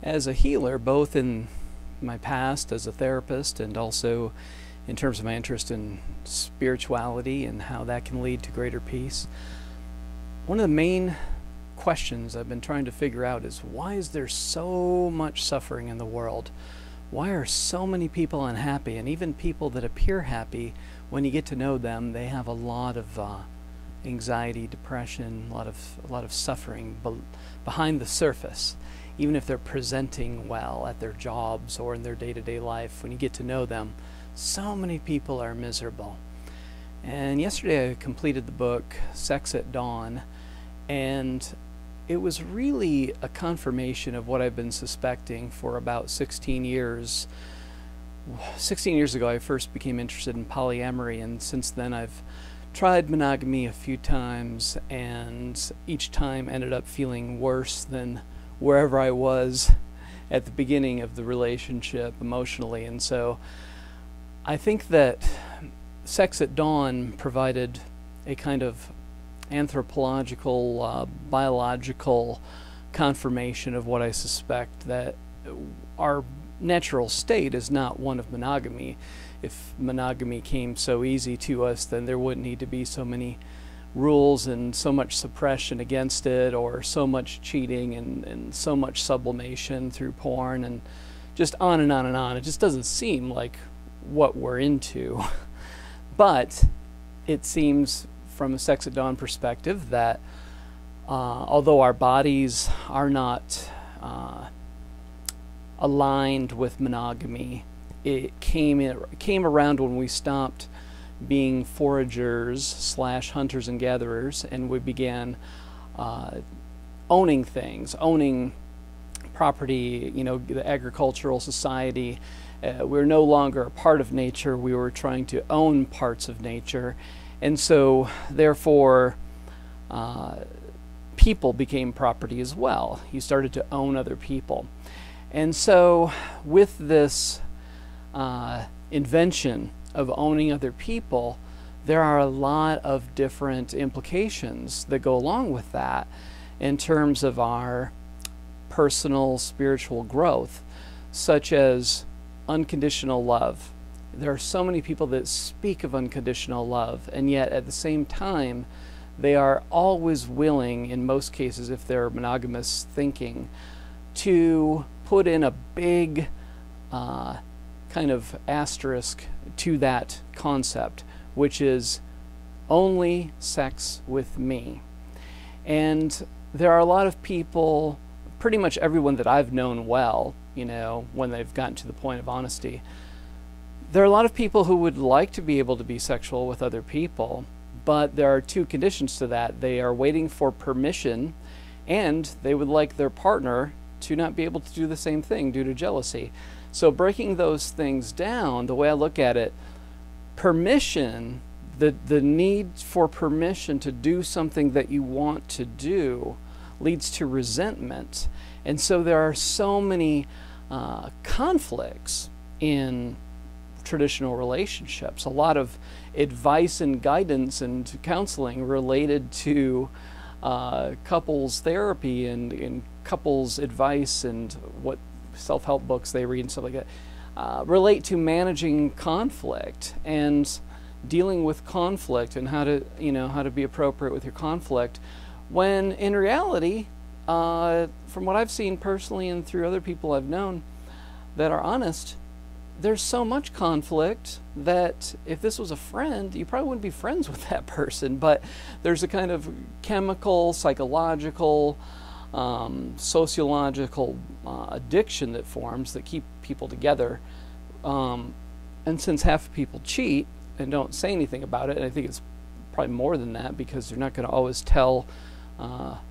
as a healer, both in my past as a therapist and also in terms of my interest in spirituality and how that can lead to greater peace. One of the main questions I've been trying to figure out is, why is there so much suffering in the world? Why are so many people unhappy? And even people that appear happy, when you get to know them, they have a lot of anxiety, depression, a lot of suffering behind the surface. Even if they're presenting well at their jobs or in their day-to-day life, when you get to know them, so many people are miserable. And yesterday I completed the book Sex at Dawn, and it was really a confirmation of what I've been suspecting for about 16 years. 16 years ago I first became interested in polyamory, and since then I've tried monogamy a few times, and each time ended up feeling worse than wherever I was at the beginning of the relationship emotionally. And so I think that Sex at Dawn provided a kind of anthropological, biological confirmation of what I suspect, that our natural state is not one of monogamy. If monogamy came so easy to us, then there wouldn't need to be so many rules and so much suppression against it, or so much cheating and so much sublimation through porn, and just on and on and on. It just doesn't seem like what we're into. But it seems from a Sex at Dawn perspective that although our bodies are not aligned with monogamy, it came around when we stopped being foragers / hunters and gatherers, and we began owning things, owning property, the agricultural society. We're no longer a part of nature. We were trying to own parts of nature. And so, therefore, people became property as well. You started to own other people. And so, with this invention of owning other people, there are a lot of different implications that go along with that in terms of our personal spiritual growth, such as unconditional love. There are so many people that speak of unconditional love, and yet at the same time they are always willing, in most cases if they're monogamous thinking, to put in a big kind of asterisk to that concept, which is only sex with me. And there are a lot of people, pretty much everyone that I've known well, when they've gotten to the point of honesty, there are a lot of people who would like to be able to be sexual with other people, but there are two conditions to that. They are waiting for permission, and they would like their partner to not be able to do the same thing due to jealousy. So breaking those things down, the way I look at it, permission, the need for permission to do something that you want to do leads to resentment. And so there are so many conflicts in traditional relationships. A lot of advice and guidance and counseling related to couples therapy and couples advice and what self-help books they read and stuff like that relate to managing conflict and dealing with conflict, and how to be appropriate with your conflict, when in reality, from what I've seen personally and through other people I've known that are honest, there's so much conflict that if this was a friend, you probably wouldn't be friends with that person. But there's a kind of chemical, psychological, sociological addiction that forms that keep people together. And since half of people cheat and don't say anything about it, and I think it's probably more than that, because they're not going to always tell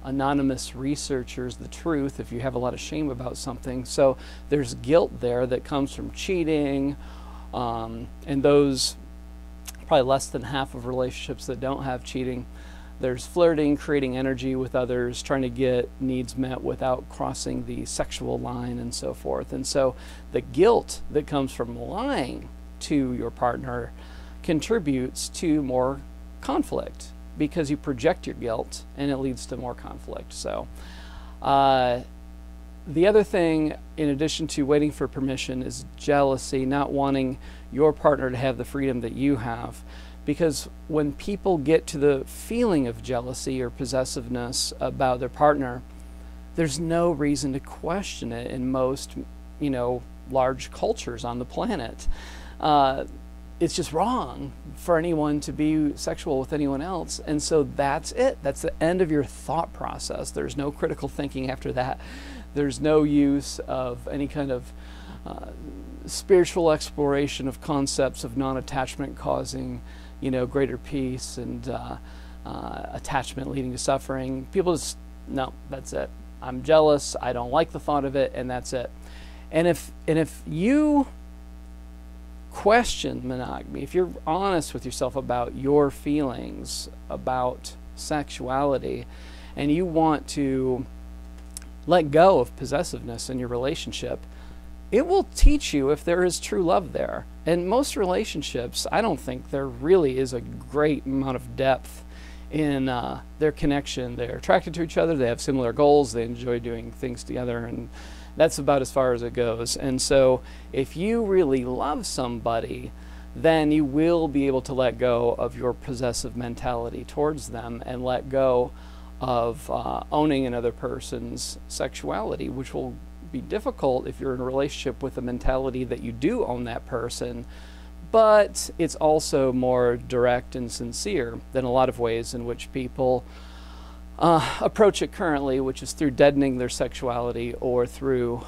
anonymous researchers the truth if you have a lot of shame about something. So there's guilt there that comes from cheating, and those, probably less than half of relationships that don't have cheating. There's flirting, creating energy with others, trying to get needs met without crossing the sexual line, and so forth. And so the guilt that comes from lying to your partner contributes to more conflict, because you project your guilt and it leads to more conflict. So the other thing, in addition to waiting for permission, is jealousy, not wanting your partner to have the freedom that you have. Because when people get to the feeling of jealousy or possessiveness about their partner, there's no reason to question it in most, large cultures on the planet. It's just wrong for anyone to be sexual with anyone else. And so that's it. That's the end of your thought process. There's no critical thinking after that. There's no use of any kind of spiritual exploration of concepts of non-attachment causing, greater peace and attachment leading to suffering. People just, no, that's it. I'm jealous. I don't like the thought of it, and that's it. And if you question monogamy, if you're honest with yourself about your feelings about sexuality, and you want to let go of possessiveness in your relationship, it will teach you if there is true love there. In most relationships, I don't think there really is a great amount of depth in their connection. They're attracted to each other, they have similar goals, they enjoy doing things together, and that's about as far as it goes. And so if you really love somebody, then you will be able to let go of your possessive mentality towards them and let go of owning another person's sexuality, which will be difficult if you're in a relationship with a mentality that you do own that person, but it's also more direct and sincere than a lot of ways in which people approach it currently, which is through deadening their sexuality or through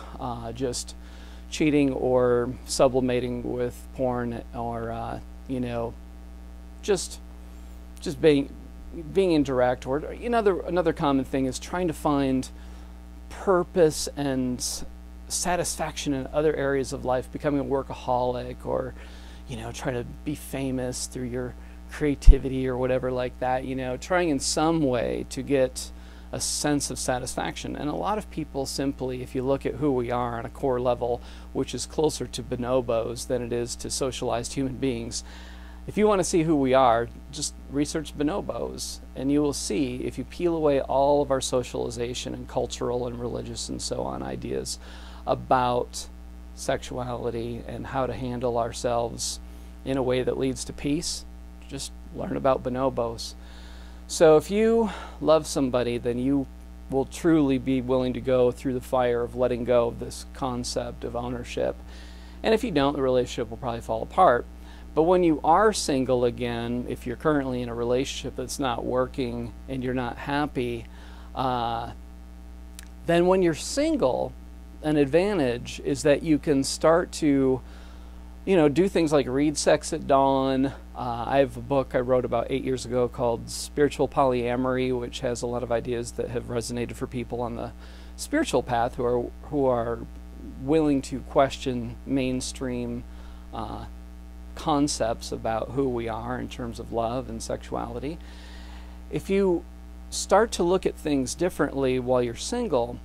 just cheating or sublimating with porn or just being indirect. Or another common thing is trying to find purpose and satisfaction in other areas of life, becoming a workaholic, or trying to be famous through your creativity or whatever like that, trying in some way to get a sense of satisfaction. And a lot of people simply, if you look at who we are on a core level, which is closer to bonobos than it is to socialized human beings, if you want to see who we are, just research bonobos, and you will see, if you peel away all of our socialization and cultural and religious and so on ideas about sexuality and how to handle ourselves in a way that leads to peace, just learn about bonobos. So if you love somebody, then you will truly be willing to go through the fire of letting go of this concept of ownership. And if you don't, the relationship will probably fall apart. But when you are single again, if you're currently in a relationship that's not working and you're not happy, then when you're single, an advantage is that you can start to, do things like read Sex at Dawn. I have a book I wrote about 8 years ago called Spiritual Polyamory, which has a lot of ideas that have resonated for people on the spiritual path who are willing to question mainstream concepts about who we are in terms of love and sexuality. If you start to look at things differently while you're single,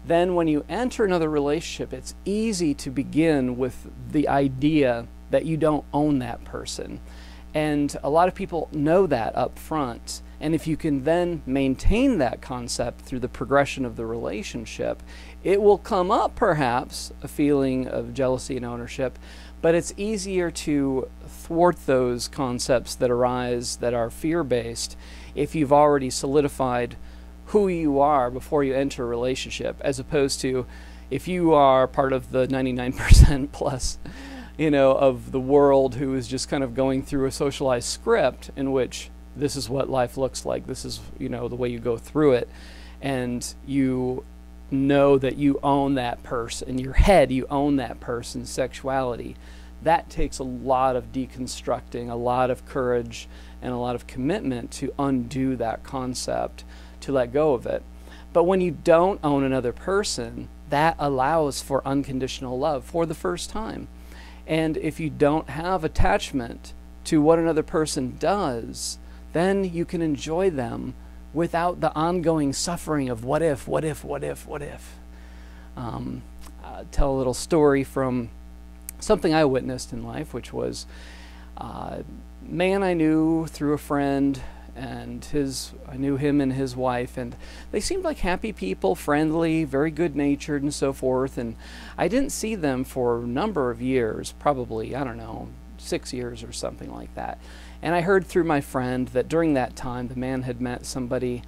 then when you enter another relationship, it's easy to begin with the idea that you don't own that person. And a lot of people know that up front. And if you can then maintain that concept through the progression of the relationship, it will come up perhaps a feeling of jealousy and ownership, but it's easier to thwart those concepts that arise that are fear-based if you've already solidified who you are before you enter a relationship, as opposed to if you are part of the 99% plus, of the world who is just kind of going through a socialized script in which this is what life looks like, this is, the way you go through it, and you know that you own that person. In your head, you own that person's sexuality. That takes a lot of deconstructing, a lot of courage, and a lot of commitment to undo that concept, to let go of it. But when you don't own another person, that allows for unconditional love for the first time. And if you don't have attachment to what another person does, then you can enjoy them without the ongoing suffering of what if. I'll tell a little story from something I witnessed in life, which was a man I knew through a friend, and I knew him and his wife, and they seemed like happy people, friendly, very good-natured and so forth, and I didn't see them for a number of years, probably, I don't know, 6 years or something like that. And I heard through my friend that during that time the man had met somebody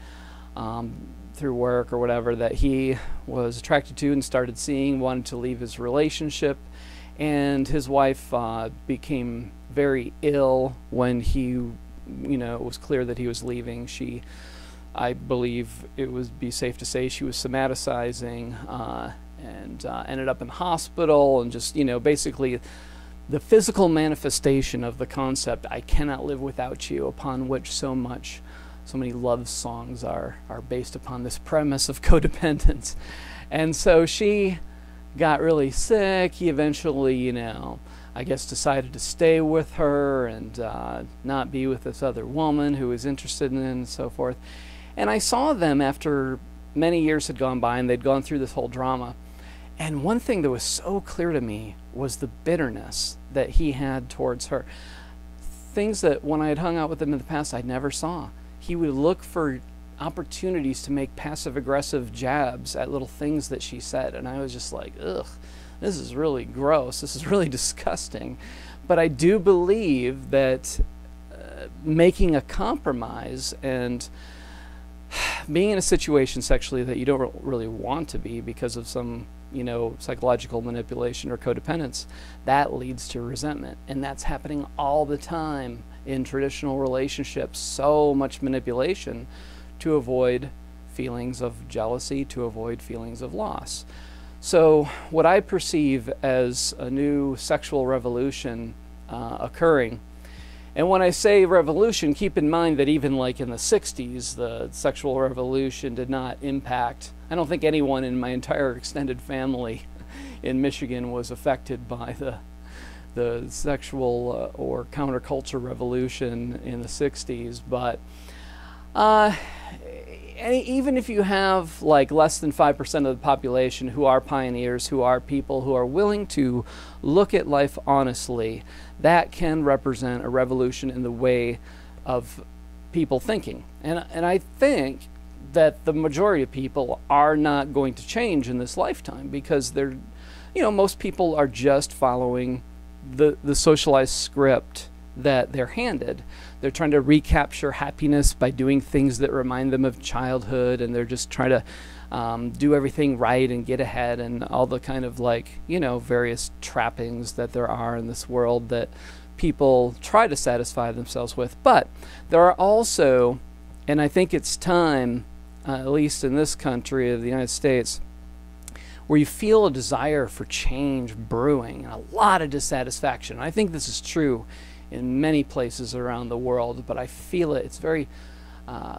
through work or whatever that he was attracted to and started seeing, wanted to leave his relationship, and his wife became very ill when he, it was clear that he was leaving. I believe it would be safe to say she was somaticizing and ended up in hospital, and just, basically the physical manifestation of the concept, I cannot live without you, upon which so many love songs are based upon this premise of codependence. And so she got really sick. He eventually, I guess decided to stay with her and not be with this other woman who was interested in it and so forth. And I saw them after many years had gone by and they'd gone through this whole drama. And one thing that was so clear to me was the bitterness that he had towards her. Things that when I had hung out with him in the past I never saw. He would look for opportunities to make passive-aggressive jabs at little things that she said. And I was just like, ugh, this is really gross. This is really disgusting. But I do believe that making a compromise and being in a situation sexually that you don't really want to be because of some, psychological manipulation or codependence, that leads to resentment. And that's happening all the time in traditional relationships. So much manipulation to avoid feelings of jealousy, to avoid feelings of loss. So what I perceive as a new sexual revolution occurring, and when I say revolution, keep in mind that even like in the 60s, the sexual revolution did not impact, I don't think anyone in my entire extended family in Michigan was affected by the sexual or counterculture revolution in the 60s, but even if you have like less than 5% of the population who are pioneers, who are people who are willing to look at life honestly, that can represent a revolution in the way of people thinking. And I think that the majority of people are not going to change in this lifetime because they're, most people are just following the socialized script that they're handed. They're trying to recapture happiness by doing things that remind them of childhood, and they're just trying to do everything right and get ahead, and all the kind of various trappings that there are in this world that people try to satisfy themselves with. But there are also, and I think it's time, at least in this country of the United States, where you feel a desire for change brewing and a lot of dissatisfaction. I think this is true in many places around the world, but I feel it. It's very,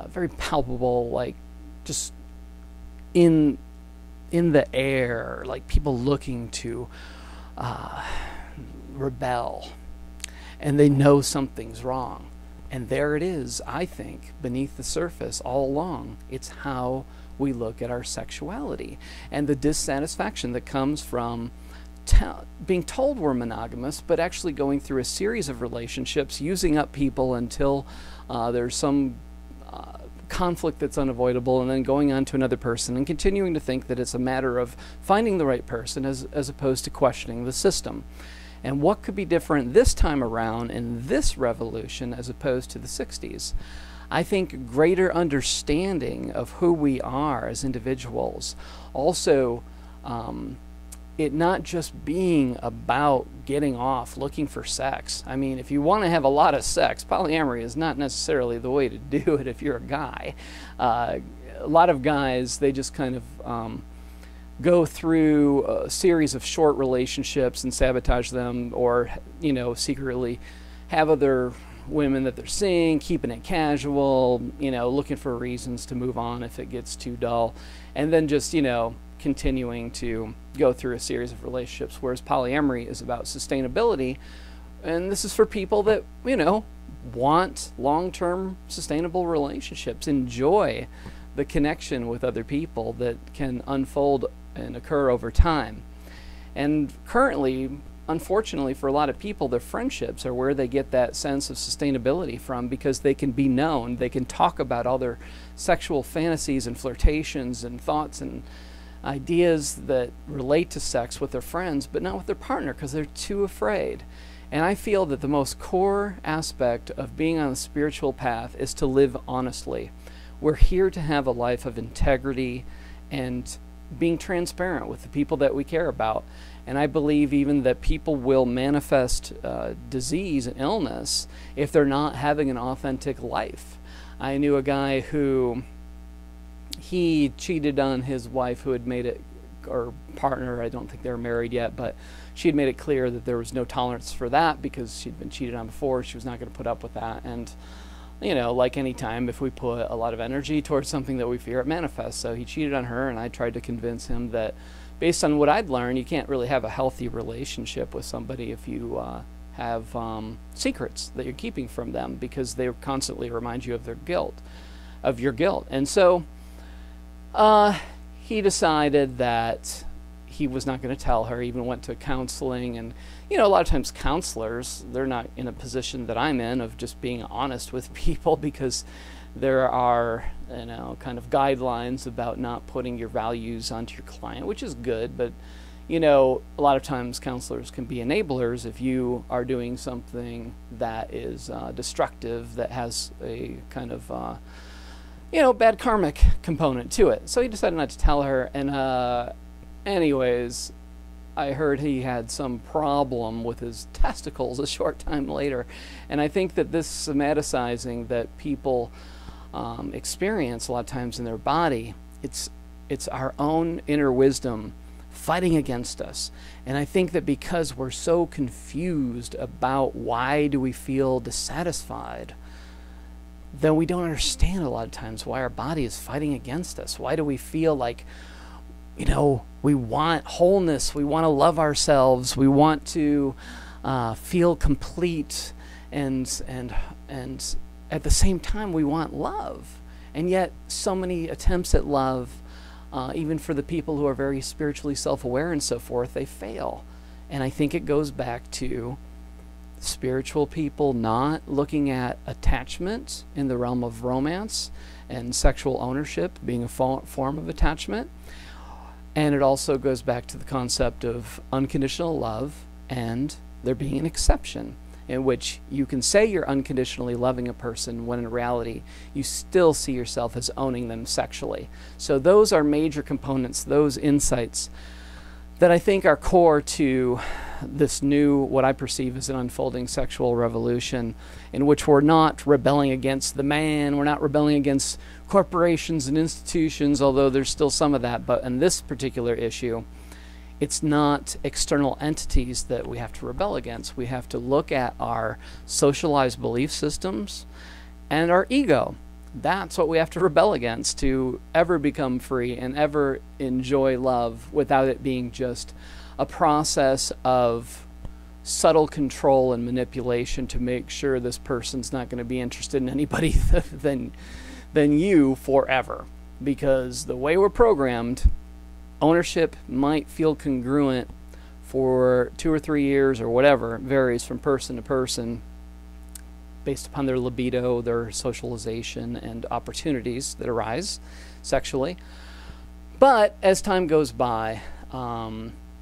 very palpable, like just in the air, like people looking to rebel, and they know something's wrong. And there it is, I think, beneath the surface all along. It's how we look at our sexuality and the dissatisfaction that comes from being told we're monogamous, but actually going through a series of relationships, using up people until there's some conflict that's unavoidable, and then going on to another person and continuing to think that it's a matter of finding the right person as opposed to questioning the system. And what could be different this time around in this revolution as opposed to the 60s? I think greater understanding of who we are as individuals. Also, it not just being about getting off, looking for sex. I mean, if you want to have a lot of sex, polyamory is not necessarily the way to do it if you're a guy. A lot of guys, they just kind of go through a series of short relationships and sabotage them, or, secretly have other women that they're seeing, keeping it casual, looking for reasons to move on if it gets too dull, and then just, continuing to go through a series of relationships, whereas polyamory is about sustainability. And this is for people that, want long-term sustainable relationships, enjoy the connection with other people that can unfold and occur over time. And currently, unfortunately for a lot of people, their friendships are where they get that sense of sustainability from, because they can be known, they can talk about all their sexual fantasies and flirtations and thoughts and ideas that relate to sex with their friends, but not with their partner, because they're too afraid. And I feel that the most core aspect of being on the spiritual path is to live honestly. We're here to have a life of integrity and being transparent with the people that we care about. And I believe even that people will manifest disease and illness if they're not having an authentic life. I knew a guy who, he cheated on his wife who had made it, or partner, I don't think they were married yet, but she had made it clear that there was no tolerance for that because she'd been cheated on before. She was not going to put up with that. And you know, like any time, if we put a lot of energy towards something that we fear, it manifests. So he cheated on her, and I tried to convince him that based on what I'd learned, you can't really have a healthy relationship with somebody if you have secrets that you're keeping from them, because they constantly remind you of their guilt, of your guilt. And so he decided that he was not going to tell her, even went to counseling. And you know, a lot of times counselors, they're not in a position that I'm in of just being honest with people, because there are, you know, kind of guidelines about not putting your values onto your client, which is good. But you know, a lot of times counselors can be enablers if you are doing something that is destructive, that has a kind of you know, bad karmic component to it. So he decided not to tell her. And anyways, I heard he had some problem with his testicles a short time later. And I think that this somaticizing that people experience a lot of times in their body, it's our own inner wisdom fighting against us. And I think that because we're so confused about why do we feel dissatisfied, then we don't understand a lot of times why our body is fighting against us. Why do we feel like, you know, we want wholeness, we want to love ourselves, we want to feel complete, and at the same time we want love. And yet so many attempts at love, even for the people who are very spiritually self-aware and so forth, they fail. And I think it goes back to spiritual people not looking at attachment in the realm of romance and sexual ownership being a form of attachment. And it also goes back to the concept of unconditional love and there being an exception in which you can say you're unconditionally loving a person when in reality you still see yourself as owning them sexually. So those are major components, those insights that I think are core to this new, what I perceive as an unfolding sexual revolution, in which we're not rebelling against the man, we're not rebelling against corporations and institutions, although there's still some of that. But in this particular issue, it's not external entities that we have to rebel against. We have to look at our socialized belief systems and our ego. That's what we have to rebel against to ever become free and ever enjoy love without it being just a process of subtle control and manipulation to make sure this person's not going to be interested in anybody than you forever. Because the way we're programmed, ownership might feel congruent for 2 or 3 years or whatever. It varies from person to person based upon their libido, their socialization, and opportunities that arise sexually. But as time goes by,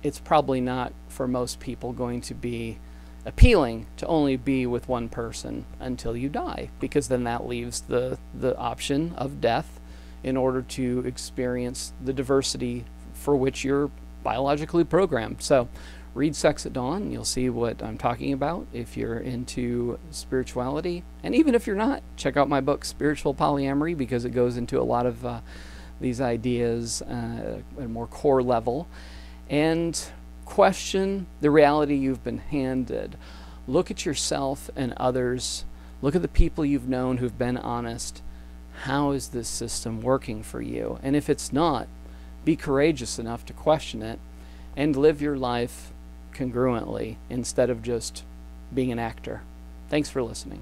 it's probably not for most people going to be appealing to only be with one person until you die, because then that leaves the option of death in order to experience the diversity for which you're biologically programmed. So read Sex at Dawn, you'll see what I'm talking about if you're into spirituality. And even if you're not, check out my book, Spiritual Polyamory, because it goes into a lot of these ideas at a more core level. And question the reality you've been handed. Look at yourself and others. Look at the people you've known who've been honest. How is this system working for you? And if it's not, be courageous enough to question it and live your life congruently instead of just being an actor. Thanks for listening.